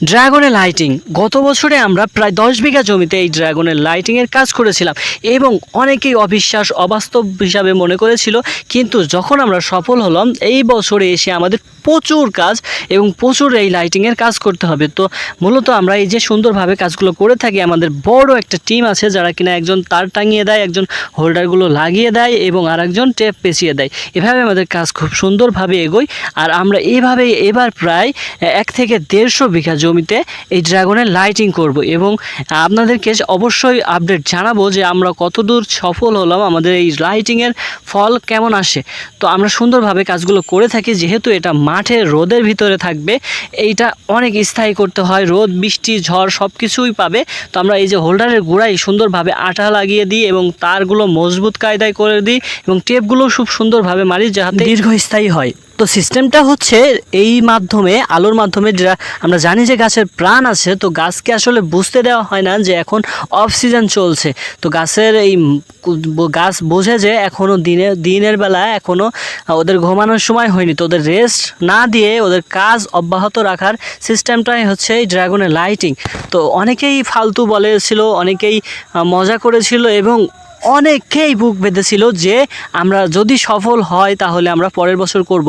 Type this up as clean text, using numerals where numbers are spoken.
ড্রাগনের লাইটিং গত বছরে আমরা প্রায় 10 বিঘা জমিতে এই ড্রাগনের লাইটিংয়ের কাজ করেছিলাম এবং অনেকেই অবিশ্বাস অবাস্তব হিসাবে মনে করেছিল, কিন্তু যখন আমরা সফল হলাম এই বছরে এসে আমাদের প্রচুর কাজ এবং প্রচুর এই লাইটিংয়ের কাজ করতে হবে। তো মূলত আমরা এই যে সুন্দরভাবে কাজগুলো করে থাকি, আমাদের বড় একটা টিম আছে যারা কিনা একজন তার টাঙিয়ে দেয়, একজন হোল্ডারগুলো লাগিয়ে দেয় এবং আরেকজন টেপ পেঁচিয়ে দেয়। এভাবে আমাদের কাজ খুব সুন্দরভাবে এগোয়। আর আমরা এইভাবেই এবার প্রায় 1 থেকে 150 বিঘা জমিতে এই ড্রাগনের লাইটিং করব এবং আপনাদেরকে অবশ্যই আপডেট জানাবো যে আমরা কতদূর সফল হলাম, আমাদের এই লাইটিংয়ের ফল কেমন আসে। তো আমরা সুন্দরভাবে কাজগুলো করে থাকি, যেহেতু এটা মাঠে রোদের ভিতরে থাকবে, এইটা অনেক স্থায়ী করতে হয়, রোদ বৃষ্টি ঝড় সব কিছুই পাবে। তো আমরা এই যে হোল্ডারের গোড়ায় সুন্দরভাবে আঠা লাগিয়ে দিই এবং তারগুলো মজবুত কায়দায় করে দিই এবং টেপগুলো খুব সুন্দরভাবে মারি যাতে দীর্ঘস্থায়ী হয়। তো সিস্টেমটা হচ্ছে এই মাধ্যমে, আলোর মাধ্যমে, যেটা আমরা জানি যে গাছের প্রাণ আছে, তো গাছকে আসলে বুঝতে দেওয়া হয় না যে এখন অফ সিজন চলছে। তো গাছের এই গাছ বোঝে যে এখনও দিনের বেলা এখনও ওদের ঘুমানোর সময় হয়নি, তো ওদের রেস্ট না দিয়ে ওদের কাজ অব্যাহত রাখার সিস্টেমটাই হচ্ছে এই ড্রাগনের লাইটিং। তো অনেকেই ফালতু বলেছিল, অনেকেই মজা করেছিল এবং অনেকেই বুক বেঁধেছিল যে আমরা যদি সফল হয় তাহলে আমরা পরের বছর করব।